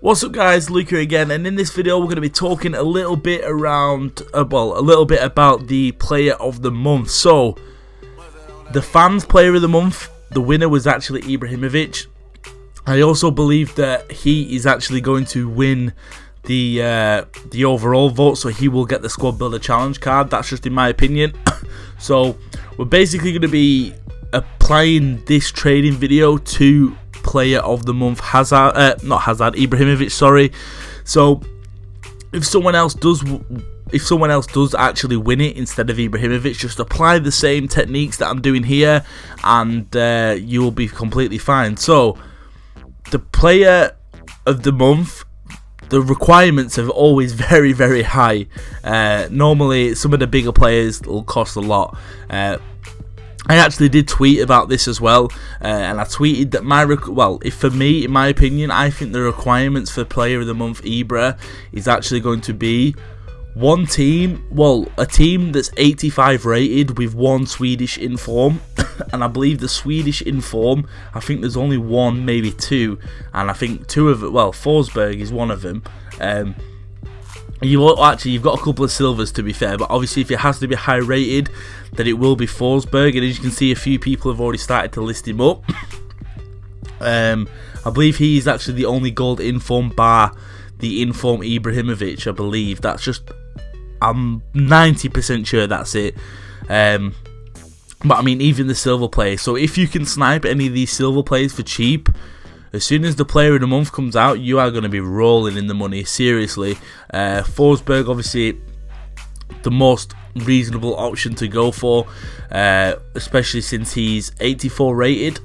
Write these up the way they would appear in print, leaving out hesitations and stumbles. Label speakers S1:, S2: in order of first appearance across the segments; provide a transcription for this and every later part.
S1: What's up guys, Luke here again, and in this video we're going to be talking a little bit around, a little bit about the player of the month. So, the fans player of the month, the winner was actually Ibrahimovic. I also believe that he is actually going to win the overall vote, so he will get the squad builder challenge card. That's just in my opinion. So, we're basically going to be applying this trading video to player of the month Ibrahimovic, sorry. So if someone else does actually win it instead of Ibrahimovic, just apply the same techniques that I'm doing here and you will be completely fine. So the player of the month, the requirements are always very, very high. Normally some of the bigger players will cost a lot. I actually did tweet about this as well, and I tweeted that for me, in my opinion, I think the requirements for Player of the Month Ibra is actually going to be one team, a team that's 85 rated with one Swedish inform, and I believe the Swedish inform, I think there's only one, maybe two, and I think Forsberg is one of them. You've got a couple of silvers to be fair, but obviously if it has to be high rated, then it will be Forsberg, and as you can see, a few people have already started to list him up. I believe he is actually the only gold inform bar the inform Ibrahimovic, I believe. I'm 90% sure that's it. But I mean, even the silver players. So if you can snipe any of these silver players for cheap, as soon as the player of the month comes out, you are going to be rolling in the money, seriously. Forsberg, obviously, the most reasonable option to go for, especially since he's 84 rated,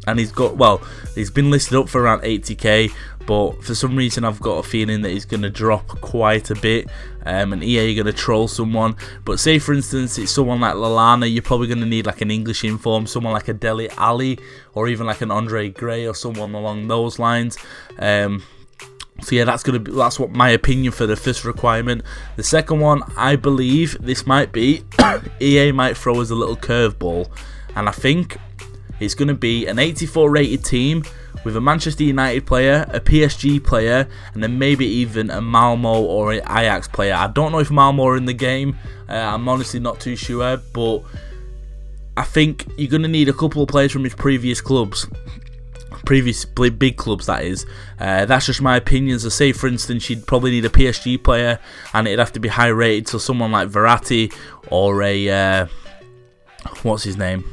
S1: and he's been listed up for around 80k, but for some reason I've got a feeling that he's going to drop quite a bit, and EA are going to troll someone. But say for instance it's someone like Lallana, you're probably going to need like an English inform, someone like a Dele Alli, or even like an Andre Gray or someone along those lines. So yeah, that's what my opinion for the first requirement. The second one, I believe this might be EA might throw us a little curveball, and I think it's going to be an 84 rated team with a Manchester United player, a PSG player, and then maybe even a Malmo or an Ajax player. I don't know if Malmo are in the game. I'm honestly not too sure, but I think you're going to need a couple of players from his previous clubs. Previous big clubs, that is. That's just my opinion. So say for instance you'd probably need a PSG player, and it'd have to be high rated, so someone like Verratti or a what's his name,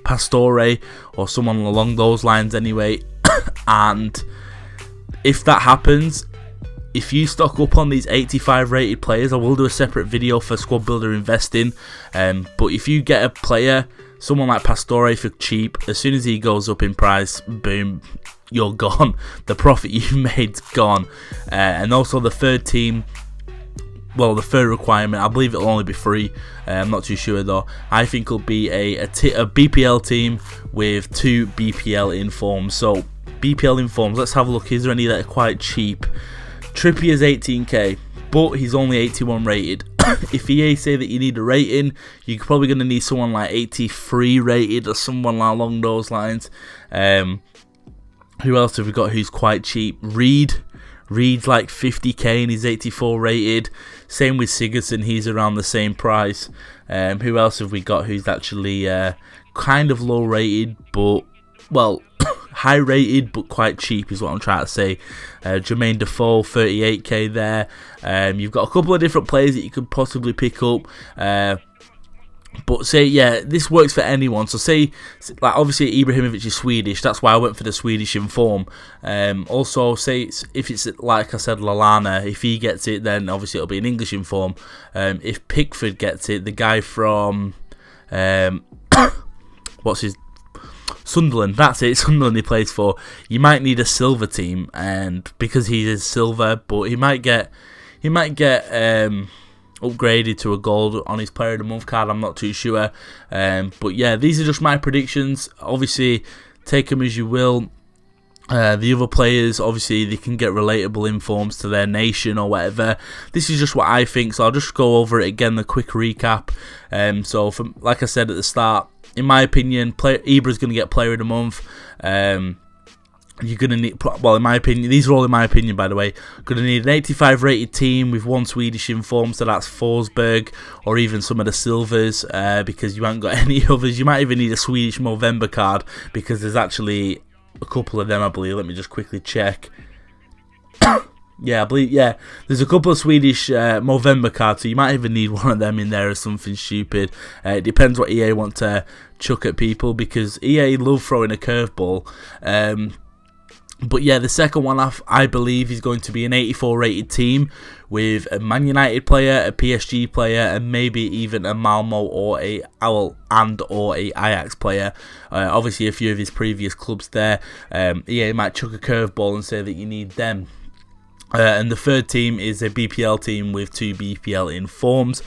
S1: Pastore, or someone along those lines anyway. And if that happens, if you stock up on these 85 rated players, I will do a separate video for squad builder investing, but if you get a player, someone like Pastore for cheap, as soon as he goes up in price, boom, you're gone. The profit you made's gone. And also the third team, the third requirement, I believe it'll only be free. I'm not too sure though. I think it'll be a BPL team with two BPL informs. So BPL informs, let's have a look. Is there any that are quite cheap? Trippier's 18k, but he's only 81 rated. If EA say that you need a rating, you're probably going to need someone like 83 rated or someone along those lines. Who else have we got who's quite cheap? Reed's like 50k and he's 84 rated. Same with Sigurdsson, he's around the same price. Who else have we got who's actually kind of low rated, but high rated but quite cheap is what I'm trying to say. Jermaine Defoe, 38k there. You've got a couple of different players that you could possibly pick up. But say, yeah, this works for anyone. So say, like obviously Ibrahimovic is Swedish, that's why I went for the Swedish inform. Also, say if it's like I said, Lallana, if he gets it, then obviously it'll be an English inform. If Pickford gets it, the guy from Sunderland, that's it, Sunderland he plays for, you might need a silver team, and because he is silver, but he might get upgraded to a gold on his player of the month card. I'm not too sure, but yeah, these are just my predictions. Obviously take them as you will. The other players, obviously they can get relatable informs to their nation or whatever. This is just what I think, so I'll just go over it again, the quick recap. So like I said at the start, in my opinion, Ibra's going to get player of the month. you're going to need, well, in my opinion, these are all in my opinion, by the way, going to need an 85 rated team with one Swedish inform, so that's Forsberg, or even some of the silvers, because you haven't got any others. You might even need a Swedish Movember card, because there's actually a couple of them, I believe. Let me just quickly check. Yeah, I believe, yeah, there's a couple of Swedish Movember cards, so you might even need one of them in there or something stupid. It depends what EA want to chuck at people, because EA love throwing a curveball. But yeah, the second one I believe is going to be an 84 rated team with a Man United player, a PSG player, and maybe even a Malmo or a Ajax player. Obviously, a few of his previous clubs there. EA might chuck a curveball and say that you need them. And the third team is a BPL team with 2 BPL informs.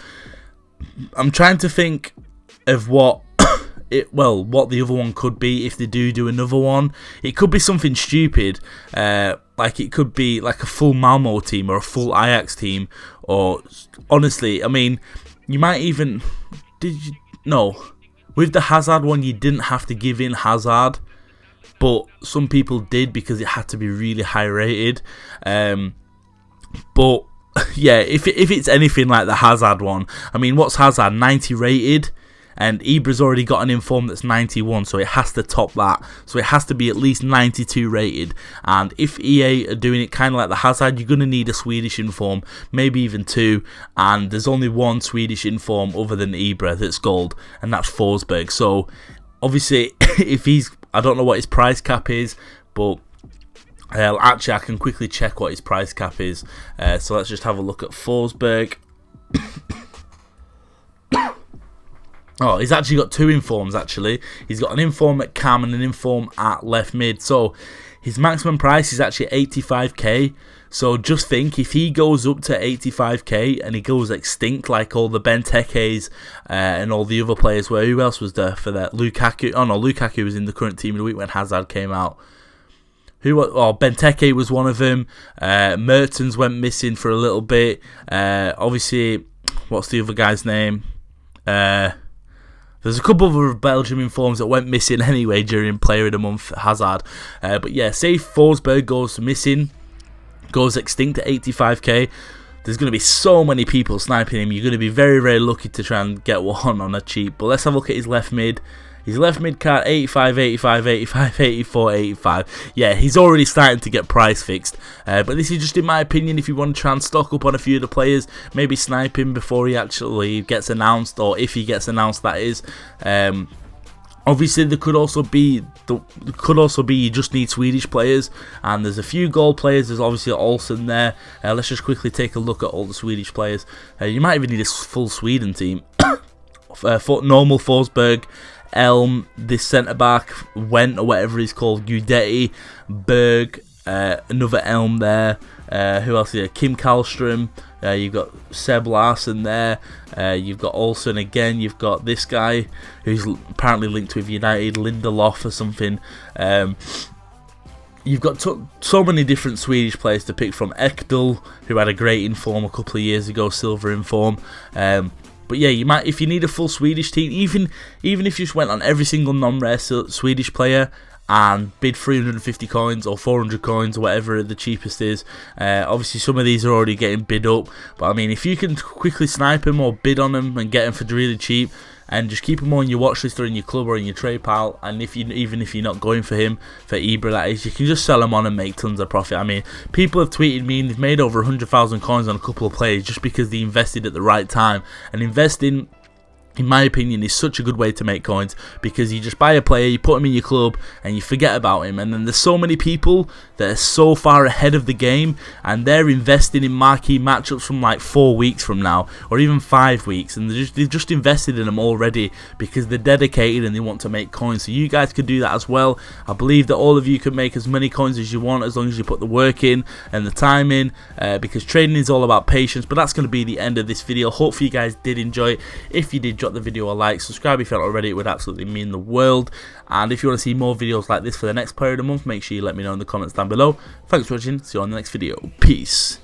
S1: I'm trying to think of what the other one could be if they do another one. It could be something stupid, like it could be like a full Malmo team or a full Ajax team, or honestly, I mean, you might even with the Hazard one, you didn't have to give in Hazard, but some people did because it had to be really high rated. But yeah, if it's anything like the Hazard one, I mean, what's Hazard, 90 rated? And Ibra's already got an inform that's 91, so it has to top that. So it has to be at least 92 rated. And if EA are doing it kind of like the Hazard, you're going to need a Swedish inform, maybe even 2. And there's only one Swedish inform other than Ibra that's gold, and that's Forsberg. So obviously, if he's, I don't know what his price cap is, but actually I can quickly check what his price cap is. So let's just have a look at Forsberg. Oh, he's actually got 2 informs, actually. He's got an inform at cam and an inform at left mid. So his maximum price is actually 85k. So just think, if he goes up to 85k and he goes extinct like all the Benteke's and all the other players were, who else was there for that? Lukaku. Oh no, Lukaku was in the current team of the week when Hazard came out. Benteke was one of them. Mertens went missing for a little bit. Obviously, what's the other guy's name? There's a couple of other Belgium informs that went missing anyway during Player of the Month, Hazard. But yeah, say Forsberg goes missing, goes extinct at 85k. There's going to be so many people sniping him. You're going to be very, very lucky to try and get one on a cheap. But let's have a look at his left mid. His left mid card, 85, 85, 85, 84, 85. Yeah, he's already starting to get price fixed. But this is just in my opinion. If you want to try and stock up on a few of the players, maybe snipe him before he actually gets announced, or if he gets announced, that is. Obviously, there could also be you just need Swedish players, and there's a few gold players. There's obviously Olsen there. Let's just quickly take a look at all the Swedish players. You might even need a full Sweden team. Normal Forsberg, Elm, this centre-back, Wendt, or whatever he's called, Gudetti, Berg, another Elm there. Who else here? Kim Kallström. You've got Seb Larsson there. You've got Olsen again. You've got this guy who's apparently linked with United, Lindelof or something. You've got so many different Swedish players to pick from. Ekdal, who had a great inform a couple of years ago, silver inform. But yeah, you might, if you need a full Swedish team, even if you just went on every single non-rare Swedish player and bid 350 coins or 400 coins or whatever the cheapest is. Obviously some of these are already getting bid up, but I mean, if you can quickly snipe them or bid on them and get them for really cheap, and just keep him on your watch list or in your club or in your trade pile, and even if you're not going for him, for Ibra that is, you can just sell him on and make tons of profit. I mean, people have tweeted me and they've made over 100,000 coins on a couple of players just because they invested at the right time. And investing, in my opinion, is such a good way to make coins, because you just buy a player, you put him in your club, and you forget about him. And then there's so many people that are so far ahead of the game, and they're investing in marquee matchups from like 4 weeks from now, or even 5 weeks, and they've just invested in them already because they're dedicated and they want to make coins. So you guys could do that as well. I believe that all of you can make as many coins as you want, as long as you put the work in and the time in, because trading is all about patience. But that's going to be the end of this video. Hopefully you guys did enjoy it. If you did, drop the video a like, subscribe if you haven't already, it would absolutely mean the world. And if you want to see more videos like this for the next player of the month, make sure you let me know in the comments down below. Thanks for watching, see you on the next video, peace.